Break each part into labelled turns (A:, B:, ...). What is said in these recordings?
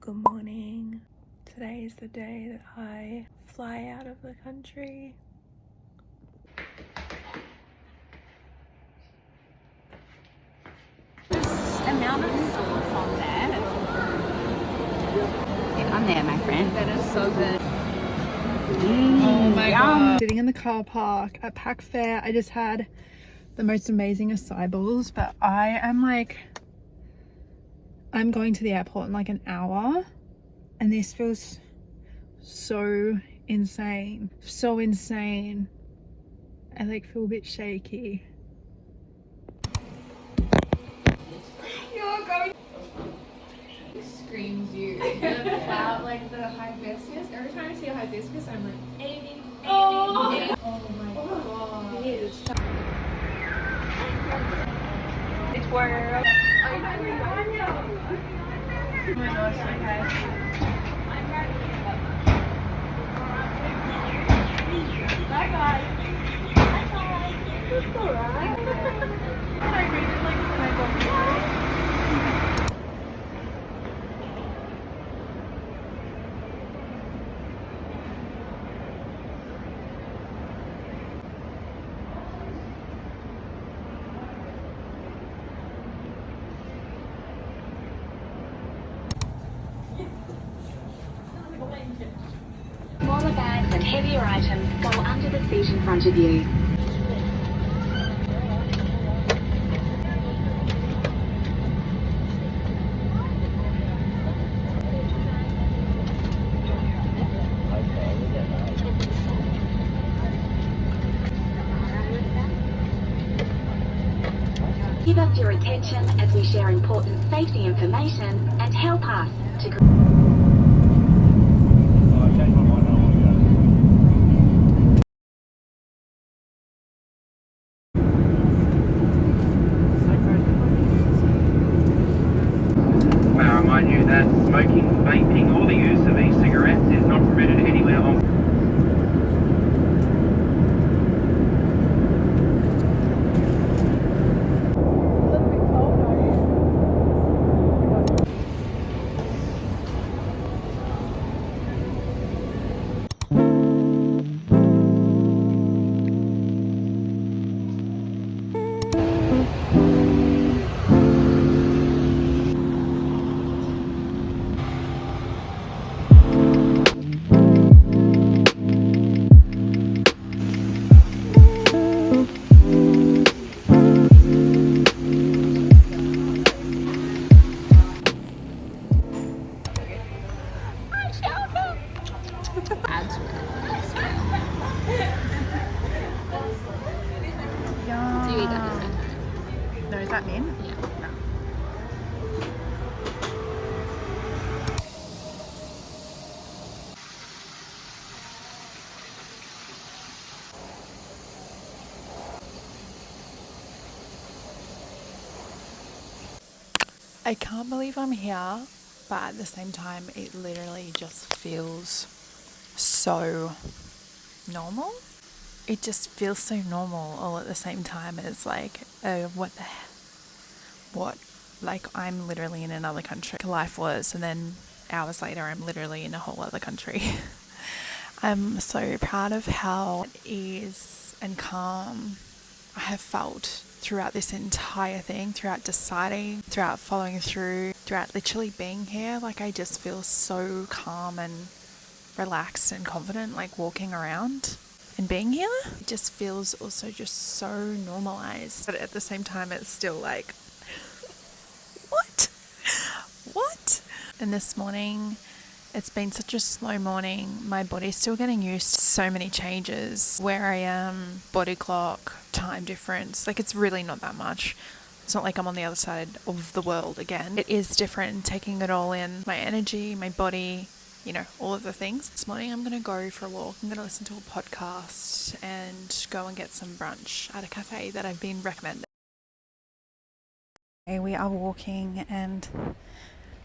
A: Good morning. Today is the day that I fly out of the country.
B: Amount of sauce on there. Yeah, I'm there, my friend. That is so good.
A: Oh my
B: God.
A: Sitting in the car park at Pack Fair, I just had the most amazing acai bowls, but I'm going to the airport in like an hour, and this feels so insane. So insane. I like feel a bit shaky.
B: You're going. It screams you. The cloud, like the hibiscus. Every time I see a hibiscus, I'm like, Amy. Oh my god. It is. It's where. Oh my gosh, okay. Bye guys. Bye guys. It's alright.
C: Smaller bags and heavier items go under the seat in front of you. Give us your attention as we share important safety information and help us to
D: May I remind you that smoking, vaping, or the use of e-cigarettes is not permitted anywhere on.
B: Do you eat that at the same time?
A: No, is that mint?
B: Yeah.
A: No. I can't believe I'm here, but at the same time, it literally just feels so normal. It just feels so normal all at the same time. And it's like, what the heck? What? Like, I'm literally in another country. Life was, and then hours later, I'm literally in a whole other country. I'm so proud of how at ease and calm I have felt throughout this entire thing, throughout deciding, throughout following through, throughout literally being here. Like, I just feel so calm and relaxed and confident, like walking around and being here. It just feels also just so normalized. But at the same time, it's still like, what? What? And this morning, it's been such a slow morning. My body's still getting used to so many changes. Where I am, body clock, time difference. Like, it's really not that much. It's not like I'm on the other side of the world again. It is different, taking it all in. My energy, my body, you know, all of the things. This morning I'm going to go for a walk. I'm going to listen to a podcast and go and get some brunch at a cafe that I've been recommended. Okay, we are walking and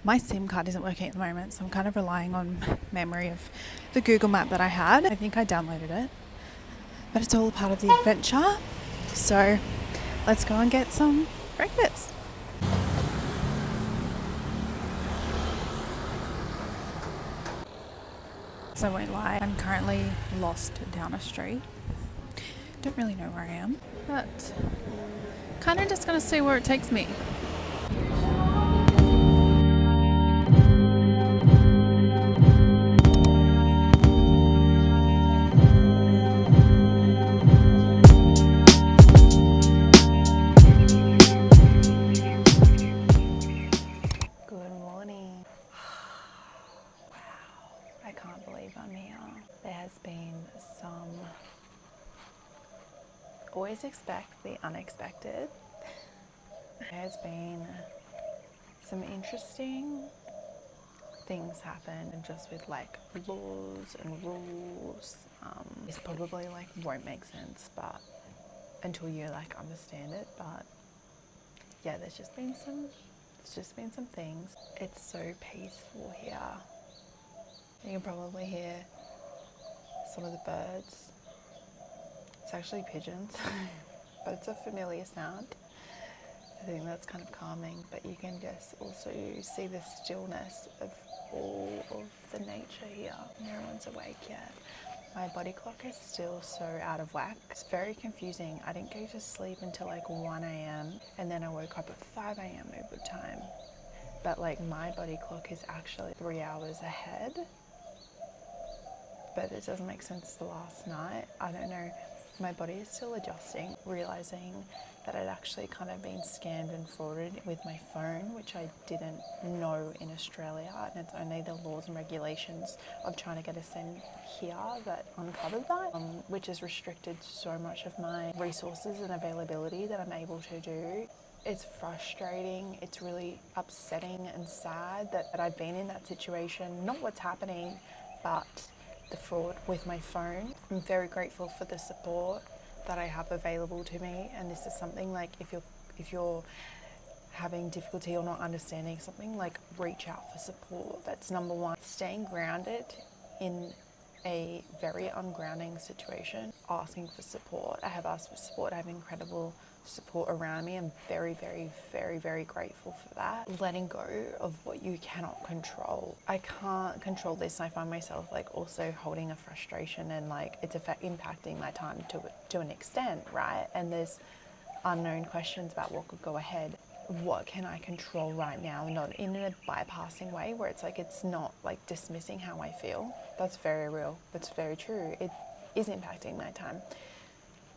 A: my SIM card isn't working at the moment, so I'm kind of relying on memory of the Google map that I had. I think I downloaded it, but it's all part of the adventure. So let's go and get some breakfast. So I won't lie, I'm currently lost down a street. Don't really know where I am, but kind of just gonna see where it takes me. Good morning. Wow, I can't believe I'm here. There has been some, always expect the unexpected. There has been some interesting things happen, and just with like laws and rules. It's probably like won't make sense, but until you like understand it. But yeah, there's just been some things. It's so peaceful here. You can probably hear some of the birds. It's actually pigeons, but it's a familiar sound. I think that's kind of calming, but you can just also see the stillness of all of the nature here. No one's awake yet. My body clock is still so out of whack. It's very confusing. I didn't go to sleep until like 1 a.m. and then I woke up at 5 a.m. over time. But like my body clock is actually 3 hours ahead. But it doesn't make sense to last night. I don't know. My body is still adjusting, realizing that I'd actually kind of been scammed and frauded with my phone, which I didn't know in Australia. And it's only the laws and regulations of trying to get a SIM here that uncovered that, which has restricted so much of my resources and availability that I'm able to do. It's frustrating. It's really upsetting and sad that I've been in that situation. Not what's happening, but the fraud with my phone. I'm very grateful for the support that I have available to me, and this is something like if you're having difficulty or not understanding something, like reach out for support. That's number one. Staying grounded in a very ungrounding situation, asking for support. I have asked for support. I have incredible support around me. I'm very, very, very, very grateful for that. Letting go of what you cannot control. I can't control this, and I find myself like also holding a frustration, and like it's impacting my time to an extent, right? And there's unknown questions about what could go ahead. What can I control right now? Not in a bypassing way where it's like it's not like dismissing how I feel. That's very real. That's very true. It is impacting my time.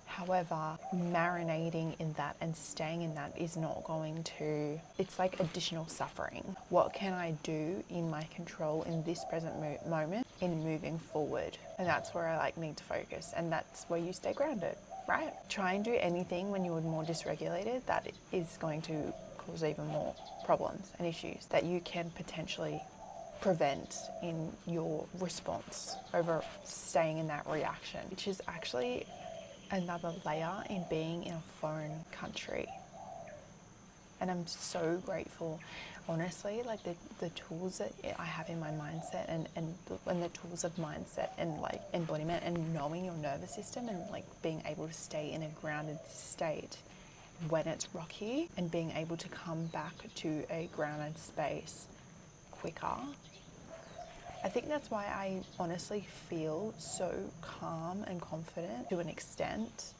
A: However, marinating in that and staying in that is not going to, it's like additional suffering. What can I do in my control in this present moment in moving forward? And that's where I like need to focus, and that's where you stay grounded, right? Try and do anything when you're more dysregulated that is going to cause even more problems and issues that you can potentially prevent in your response over staying in that reaction, which is actually another layer in being in a foreign country. And I'm so grateful, honestly, like the tools that I have in my mindset and the tools of mindset and like embodiment and knowing your nervous system and like being able to stay in a grounded state when it's rocky and being able to come back to a grounded space quicker. I think that's why I honestly feel so calm and confident to an extent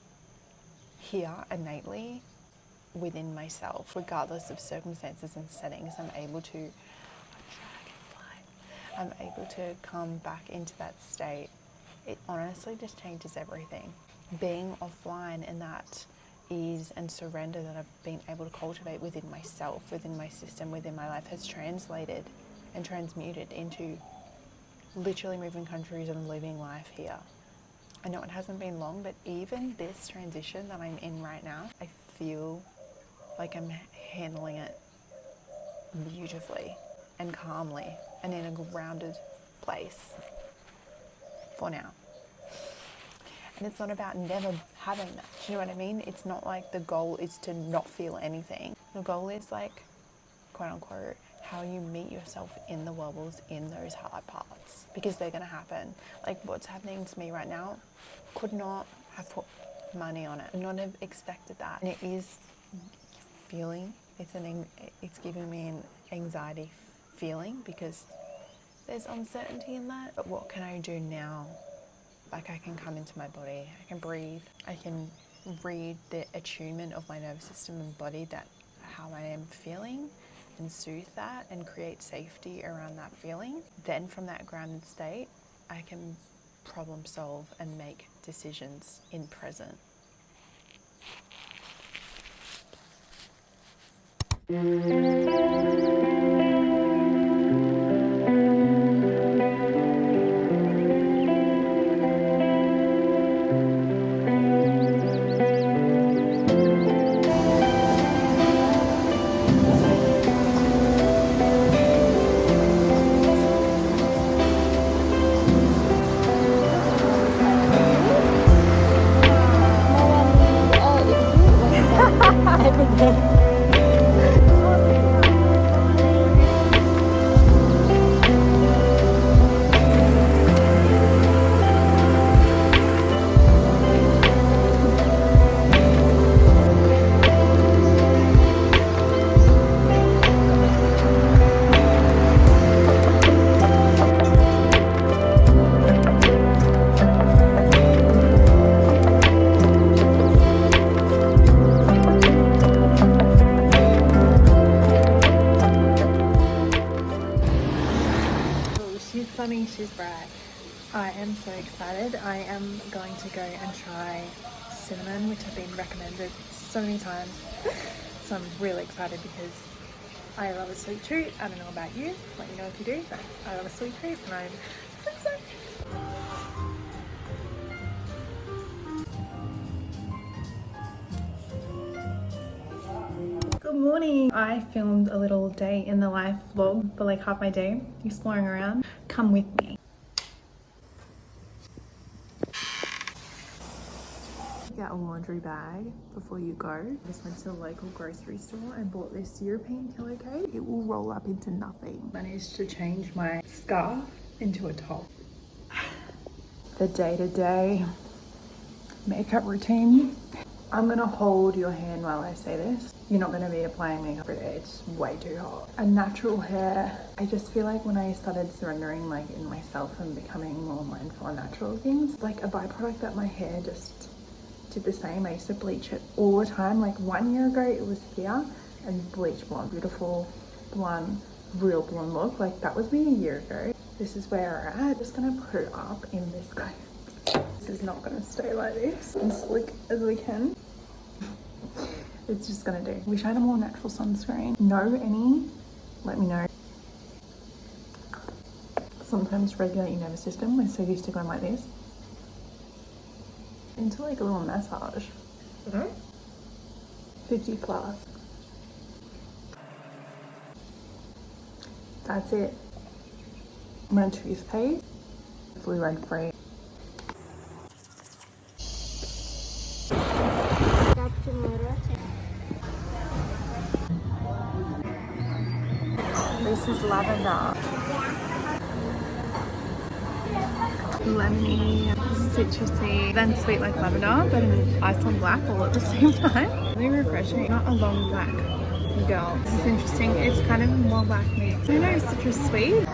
A: here innately within myself, regardless of circumstances and settings. I'm able to come back into that state. It honestly just changes everything. Being offline and that ease and surrender that I've been able to cultivate within myself, within my system, within my life has translated and transmuted into literally moving countries and living life here. I know it hasn't been long, but even this transition that I'm in right now, I feel like I'm handling it beautifully and calmly and in a grounded place for now. And it's not about never having that. Do you know what I mean? It's not like the goal is to not feel anything. The goal is like, quote unquote, how you meet yourself in the wobbles, in those hard parts, because they're going to happen. Like what's happening to me right now, could not have put money on it. Could not have expected that. And it is feeling, it's giving me an anxiety feeling because there's uncertainty in that. But what can I do now? Like, I can come into my body, I can breathe, I can read the attunement of my nervous system and body, that how I am feeling, and soothe that and create safety around that feeling. Then from that grounded state, I can problem solve and make decisions in present. She's sunny, she's bright. I am so excited. I am going to go and try cinnamon, which I've been recommended so many times. So I'm really excited because I love a sweet treat. I don't know about you, let me know if you do, but I love a sweet treat and I'm so excited. Good morning. I filmed a little day in the life vlog for like half my day, exploring around. Come with me. Get a laundry bag before you go. I just went to the local grocery store and bought this European pillowcase. It will roll up into nothing. Managed to change my scarf into a top. The day-to-day makeup routine. I'm gonna hold your hand while I say this. You're not gonna be applying makeup every day, it's way too hot. A natural hair, I just feel like when I started surrendering like in myself and becoming more mindful and natural things, like a byproduct that my hair just did the same. I used to bleach it all the time. Like 1 year ago it was here and bleach blonde, beautiful blonde, real blonde look. Like that was me a year ago. This is where we're at. Just gonna put it up in this guy. This is not gonna stay like this, as slick as we can. It's just gonna do. Wish I had a more natural sunscreen. Know any? Let me know. Sometimes regulate your nervous system. We're so used to going like this. Into like a little massage. 50 plus. That's it. I'm gonna toothpaste. Fluoride free. This is lavender. Lemony, citrusy, then sweet like lavender, but in Iceland black all at the same time. Really refreshing. Not a long black girl. This is interesting. It's kind of more black mix. I know citrus sweet.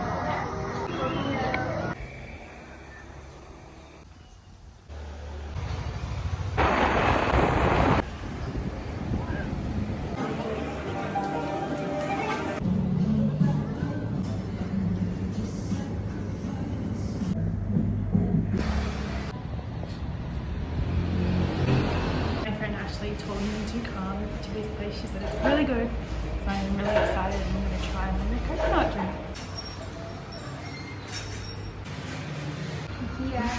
A: Told me to come to this place. She said it's really good, so I'm really excited and I'm going to try my coconut drink.
B: Yeah.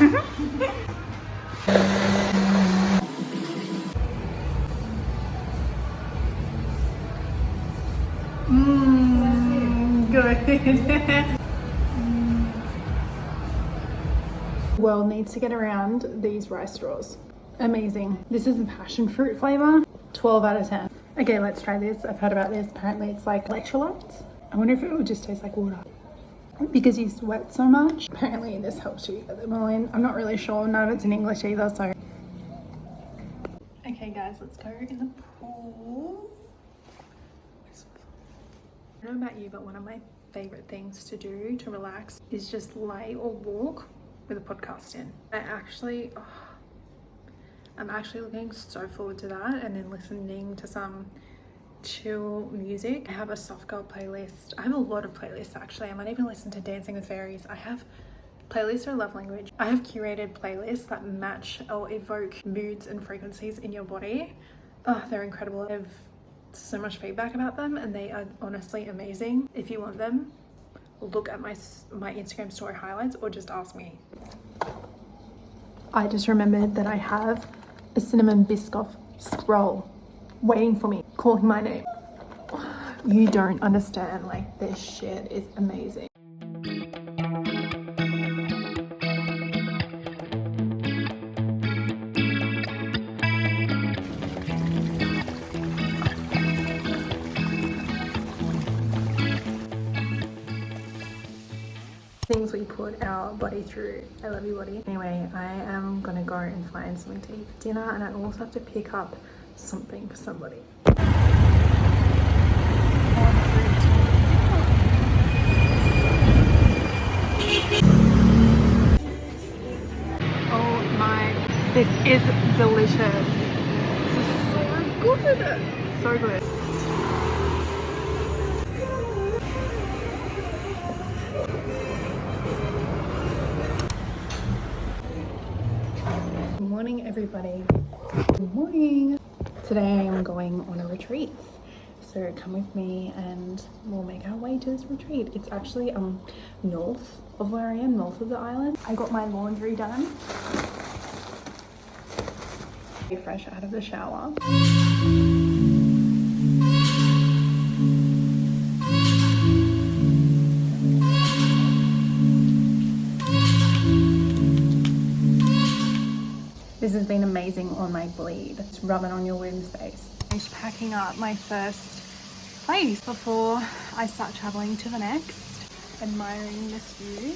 A: Good. World needs to get around these rice straws. Amazing. This is a passion fruit flavor. 12 out of 10. Okay, let's try this. I've heard about this. Apparently it's like electrolytes. I wonder if it would just taste like water because you sweat so much. Apparently this helps you get them all in. I'm not really sure. None of it's in English either, so. Okay guys, let's go in the pool. I don't know about you, but one of my favorite things to do to relax is just lay or walk with a podcast in. I'm actually looking so forward to that, and then listening to some chill music. I have a soft girl playlist. I have a lot of playlists actually. I might even listen to Dancing with Fairies. I have playlists are love language. I have curated playlists that match or evoke moods and frequencies in your body. Oh, they're incredible. I have so much feedback about them, and they are honestly amazing. If you want them, look at my Instagram story highlights or just ask me. I just remembered that I have a cinnamon biscoff scroll waiting for me, calling my name. You don't understand, like, this shit is amazing. Things we put our body through. I love you, body. Anyway, I am gonna go and find something to eat for dinner, and I also have to pick up something for somebody. Oh my, this is delicious. This is so good. So good. Good morning, everybody. Good morning. Today I'm going on a retreat, so come with me and we'll make our way to this retreat. It's actually north of where I am, north of the island. I got my laundry done. Fresh out of the shower. This has been amazing on my bleed. Just rub it on your wound space. I'm just packing up my first place before I start traveling to the next. Admiring this view.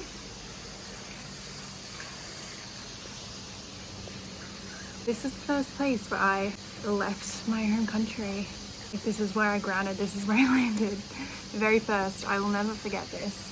A: This is the first place where I left my home country. If this is where I grounded, this is where I landed. The very first, I will never forget this.